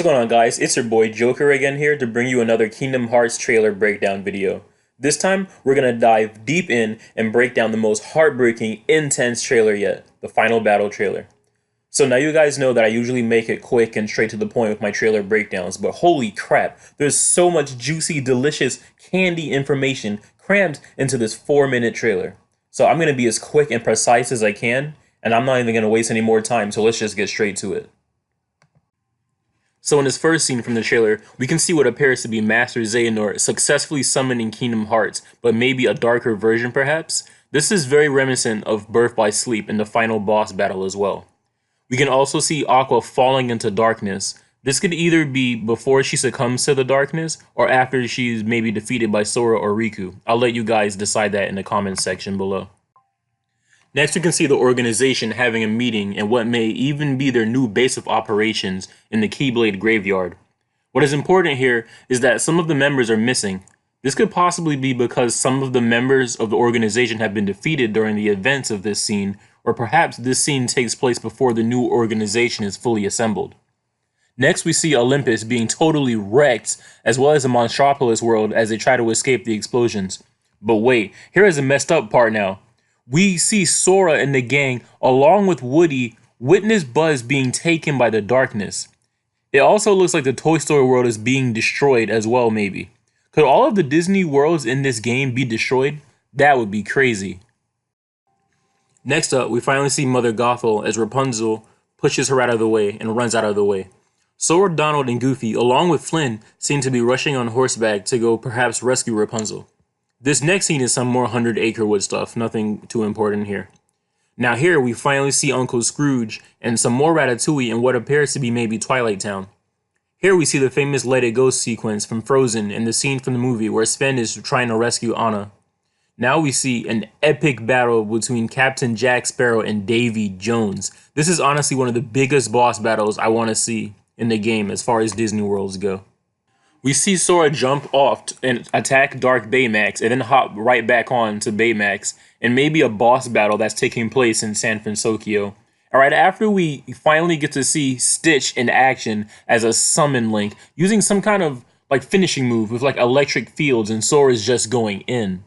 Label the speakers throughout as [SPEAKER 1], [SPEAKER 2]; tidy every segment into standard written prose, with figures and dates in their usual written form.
[SPEAKER 1] What's going on, guys? It's your boy Joker again here to bring you another Kingdom Hearts trailer breakdown video. This time, we're going to dive deep in and break down the most heartbreaking, intense trailer yet, the final battle trailer. So now you guys know that I usually make it quick and straight to the point with my trailer breakdowns, but holy crap, there's so much juicy, delicious, candy information crammed into this 4-minute trailer. So I'm going to be as quick and precise as I can, and I'm not even going to waste any more time, so let's just get straight to it. So in this first scene from the trailer, we can see what appears to be Master Xehanort successfully summoning Kingdom Hearts, but maybe a darker version perhaps. This is very reminiscent of Birth by Sleep in the final boss battle as well. We can also see Aqua falling into darkness. This could either be before she succumbs to the darkness, or after she's maybe defeated by Sora or Riku. I'll let you guys decide that in the comments section below. Next, we can see the organization having a meeting in what may even be their new base of operations in the Keyblade Graveyard. What is important here is that some of the members are missing. This could possibly be because some of the members of the organization have been defeated during the events of this scene, or perhaps this scene takes place before the new organization is fully assembled. Next, we see Olympus being totally wrecked, as well as the Monstropolis world as they try to escape the explosions. But wait, here is a messed up part now. We see Sora and the gang, along with Woody, witness Buzz being taken by the darkness. It also looks like the Toy Story world is being destroyed as well, maybe. Could all of the Disney worlds in this game be destroyed? That would be crazy. Next up, we finally see Mother Gothel as Rapunzel pushes her out of the way and runs out of the way. Sora, Donald, and Goofy, along with Flynn, seem to be rushing on horseback to go perhaps rescue Rapunzel. This next scene is some more 100 Acre Wood stuff, nothing too important here. Now here we finally see Uncle Scrooge and some more Ratatouille in what appears to be maybe Twilight Town. Here we see the famous Let It Go sequence from Frozen and the scene from the movie where Sven is trying to rescue Anna. Now we see an epic battle between Captain Jack Sparrow and Davy Jones. This is honestly one of the biggest boss battles I want to see in the game as far as Disney worlds go. We see Sora jump off and attack Dark Baymax and then hop right back on to Baymax and maybe a boss battle that's taking place in San Francisco. Alright, after we finally get to see Stitch in action as a summon Link using some kind of like finishing move with like electric fields and Sora's just going in.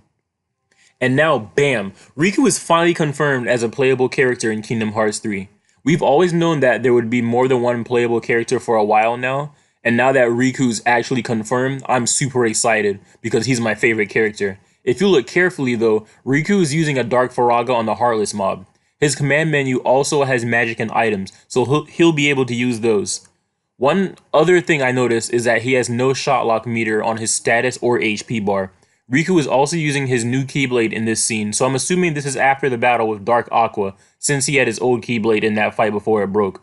[SPEAKER 1] And now, bam, Riku is finally confirmed as a playable character in Kingdom Hearts 3. We've always known that there would be more than one playable character for a while now. And now that Riku's actually confirmed, I'm super excited because he's my favorite character. If you look carefully though, Riku is using a Dark Faraga on the Heartless mob. His command menu also has magic and items, so he'll be able to use those. One other thing I noticed is that he has no shot lock meter on his status or HP bar. Riku is also using his new Keyblade in this scene, so I'm assuming this is after the battle with Dark Aqua, since he had his old Keyblade in that fight before it broke.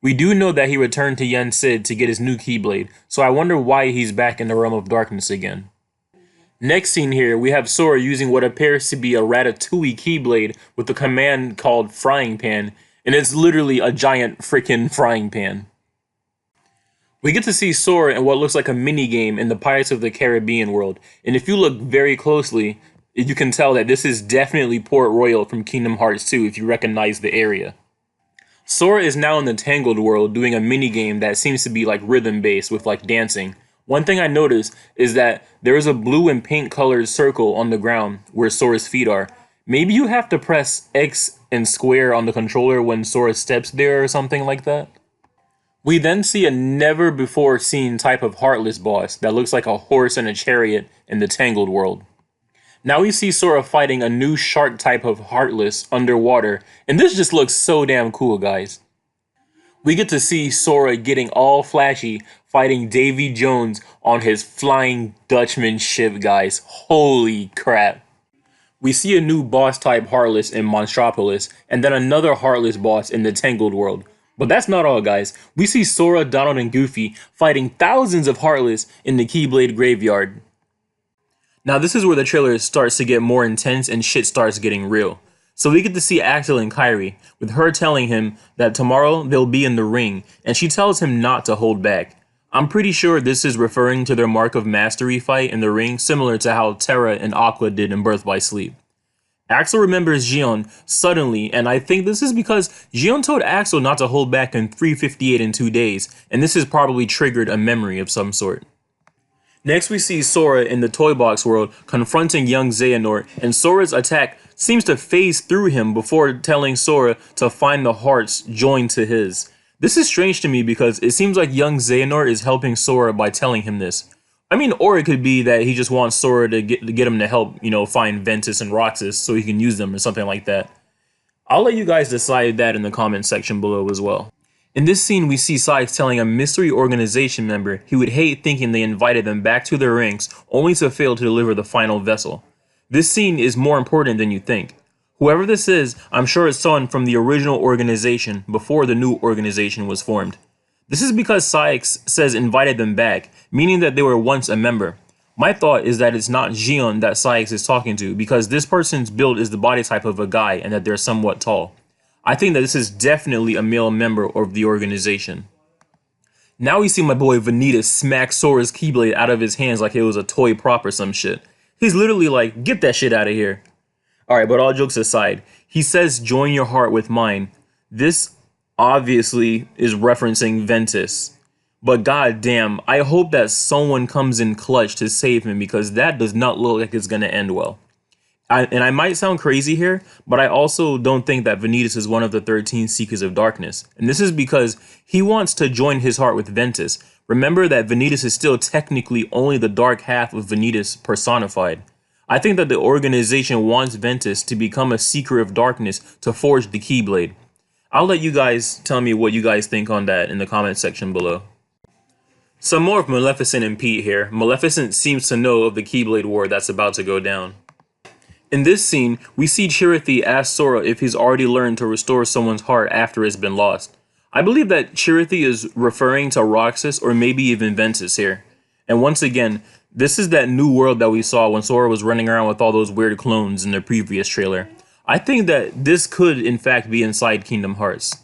[SPEAKER 1] We do know that he returned to Yen Sid to get his new Keyblade, so I wonder why he's back in the Realm of Darkness again. Next scene here, we have Sora using what appears to be a Ratatouille Keyblade with a command called Frying Pan, and it's literally a giant freaking frying pan. We get to see Sora in what looks like a mini-game in the Pirates of the Caribbean world, and if you look very closely, you can tell that this is definitely Port Royal from Kingdom Hearts 2 if you recognize the area. Sora is now in the Tangled world doing a minigame that seems to be like rhythm-based with like dancing. One thing I noticed is that there is a blue and pink colored circle on the ground where Sora's feet are. Maybe you have to press X and square on the controller when Sora steps there or something like that. We then see a never before seen type of Heartless boss that looks like a horse and a chariot in the Tangled world. Now we see Sora fighting a new shark type of Heartless underwater, and this just looks so damn cool, guys. We get to see Sora getting all flashy, fighting Davy Jones on his Flying Dutchman ship, guys. Holy crap. We see a new boss type Heartless in Monstropolis, and then another Heartless boss in the Tangled world. But that's not all, guys. We see Sora, Donald, and Goofy fighting thousands of Heartless in the Keyblade Graveyard. Now this is where the trailer starts to get more intense and shit starts getting real. So we get to see Axel and Kairi, with her telling him that tomorrow they'll be in the ring, and she tells him not to hold back. I'm pretty sure this is referring to their Mark of Mastery fight in the ring, similar to how Terra and Aqua did in Birth by Sleep. Axel remembers Gion suddenly, and I think this is because Gion told Axel not to hold back in 358 in 2 days, and this has probably triggered a memory of some sort. Next we see Sora in the toy box world confronting young Xehanort, and Sora's attack seems to phase through him before telling Sora to find the hearts joined to his. This is strange to me because it seems like young Xehanort is helping Sora by telling him this. I mean, or it could be that he just wants Sora to get him to help, find Ventus and Roxas so he can use them or something like that. I'll let you guys decide that in the comment section below as well. In this scene, we see Sykes telling a mystery organization member he would hate thinking they invited them back to their ranks only to fail to deliver the final vessel. This scene is more important than you think. Whoever this is, I'm sure it's someone from the original organization before the new organization was formed. This is because Sykes says invited them back, meaning that they were once a member. My thought is that it's not Gion that Sykes is talking to, because this person's build is the body type of a guy and that they're somewhat tall. I think that this is definitely a male member of the organization. Now we see my boy Vanitas smack Sora's Keyblade out of his hands like it was a toy prop or some shit. He's literally like, get that shit out of here. Alright, but all jokes aside, he says join your heart with mine. This obviously is referencing Ventus. But goddamn, I hope that someone comes in clutch to save him, because that does not look like it's gonna end well. And I might sound crazy here, but I also don't think that Vanitas is one of the 13 Seekers of Darkness. And this is because he wants to join his heart with Ventus. Remember that Vanitas is still technically only the dark half of Vanitas personified. I think that the organization wants Ventus to become a Seeker of Darkness to forge the Keyblade. I'll let you guys tell me what you guys think on that in the comment section below. Some more of Maleficent and Pete here. Maleficent seems to know of the Keyblade War that's about to go down. In this scene, we see Chirithy ask Sora if he's already learned to restore someone's heart after it's been lost. I believe that Chirithy is referring to Roxas or maybe even Ventus here. And once again, this is that new world that we saw when Sora was running around with all those weird clones in the previous trailer. I think that this could in fact be inside Kingdom Hearts.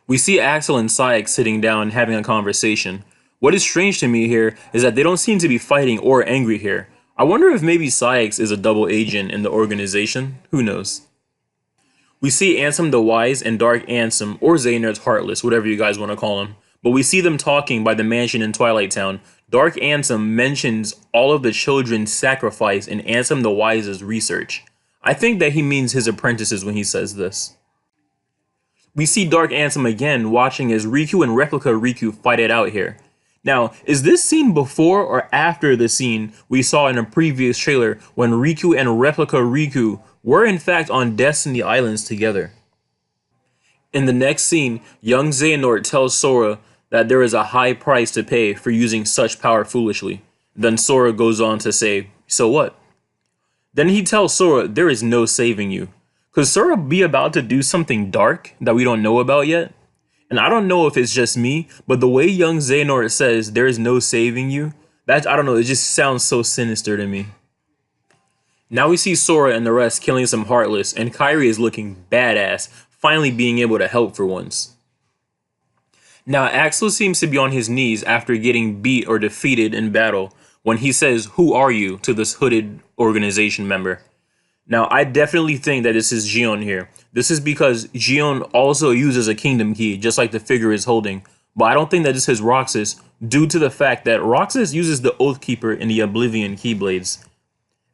[SPEAKER 1] We see Axel and Sykes sitting down having a conversation. What is strange to me here is that they don't seem to be fighting or angry here. I wonder if maybe Sykes is a double agent in the organization. Who knows? We see Ansem the Wise and Dark Ansem, or Xehanort's Heartless, whatever you guys want to call him. But we see them talking by the mansion in Twilight Town. Dark Ansem mentions all of the children's sacrifice in Ansem the Wise's research. I think that he means his apprentices when he says this. We see Dark Ansem again watching as Riku and Replica Riku fight it out here. Now, is this scene before or after the scene we saw in a previous trailer when Riku and Replica Riku were in fact on Destiny Islands together? In the next scene, young Xehanort tells Sora that there is a high price to pay for using such power foolishly. Then Sora goes on to say, so what? Then he tells Sora there is no saving you. Could Sora be about to do something dark that we don't know about yet? And I don't know if it's just me, but the way young Xehanort says there is no saving you, I don't know, it just sounds so sinister to me. Now we see Sora and the rest killing some Heartless, and Kairi is looking badass, finally being able to help for once. Now Axel seems to be on his knees after getting beat or defeated in battle when he says, "Who are you?" to this hooded organization member. Now I definitely think that this is Gion here. This is because Gion also uses a kingdom key, just like the figure is holding. But I don't think that this is Roxas, due to the fact that Roxas uses the Oathkeeper in the Oblivion Keyblades.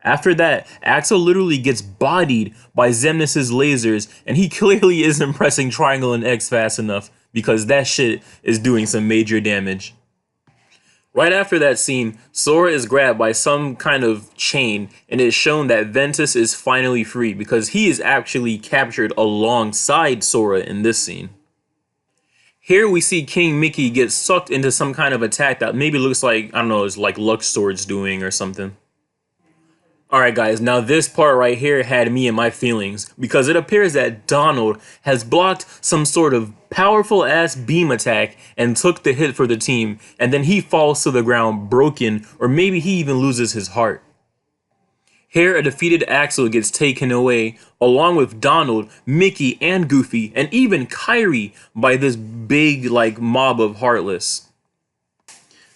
[SPEAKER 1] After that, Axel literally gets bodied by Xemnas' lasers, and he clearly isn't pressing triangle and X fast enough, because that shit is doing some major damage. Right after that scene, Sora is grabbed by some kind of chain, and it's shown that Ventus is finally free because he is actually captured alongside Sora in this scene. Here we see King Mickey get sucked into some kind of attack that maybe looks like, I don't know, it's like Lux Sword's doing or something. Alright guys, now this part right here had me in my feelings, because it appears that Donald has blocked some sort of powerful ass beam attack and took the hit for the team, and then he falls to the ground broken, or maybe he even loses his heart. Here a defeated Axel gets taken away, along with Donald, Mickey, and Goofy, and even Kairi by this big mob of Heartless.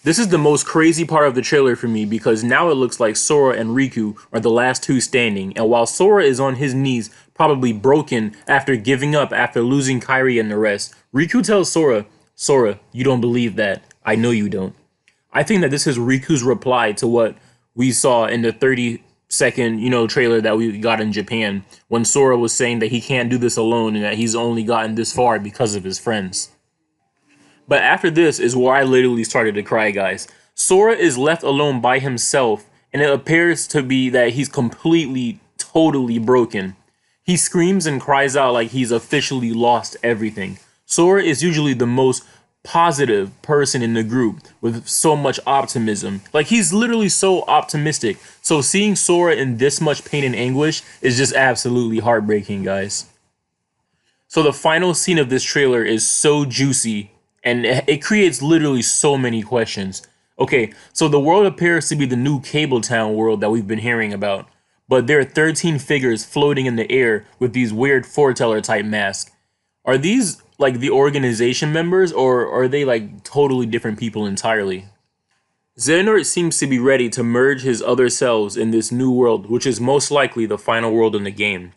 [SPEAKER 1] This is the most crazy part of the trailer for me because now it looks like Sora and Riku are the last two standing, and while Sora is on his knees, probably broken after giving up after losing Kairi and the rest, Riku tells Sora, "Sora, you don't believe that. I know you don't." I think that this is Riku's reply to what we saw in the 30-second, trailer that we got in Japan when Sora was saying that he can't do this alone and that he's only gotten this far because of his friends. But after this is where I literally started to cry, guys. Sora is left alone by himself, and it appears to be that he's completely, totally broken. He screams and cries out like he's officially lost everything. Sora is usually the most positive person in the group with so much optimism. Like, he's literally so optimistic. So seeing Sora in this much pain and anguish is just absolutely heartbreaking, guys. So the final scene of this trailer is so juicy, and it creates literally so many questions. Okay, so the world appears to be the new Cabletown world that we've been hearing about, but there are 13 figures floating in the air with these weird foreteller type masks. Are these like the organization members, or are they like totally different people entirely? Xehanort seems to be ready to merge his other selves in this new world, which is most likely the final world in the game.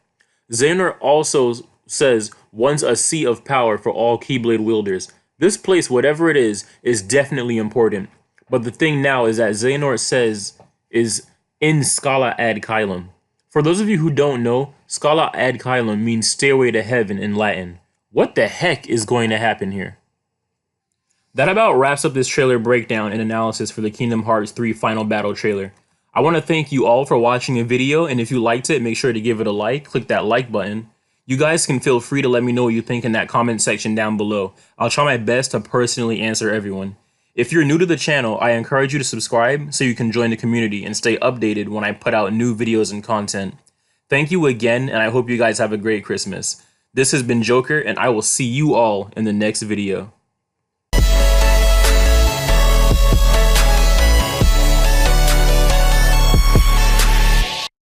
[SPEAKER 1] Xehanort also says wants a seat of power for all Keyblade wielders. This place, whatever it is definitely important. But the thing now is that Xehanort says is in Scala ad Caelum. For those of you who don't know, Scala ad Caelum means stairway to heaven in Latin. What the heck is going to happen here? That about wraps up this trailer breakdown and analysis for the Kingdom Hearts 3 Final Battle trailer. I want to thank you all for watching the video, and if you liked it, make sure to give it a like. Click that like button. You guys can feel free to let me know what you think in that comment section down below. I'll try my best to personally answer everyone. If you're new to the channel, I encourage you to subscribe so you can join the community and stay updated when I put out new videos and content. Thank you again, and I hope you guys have a great Christmas. This has been Joker, and I will see you all in the next video.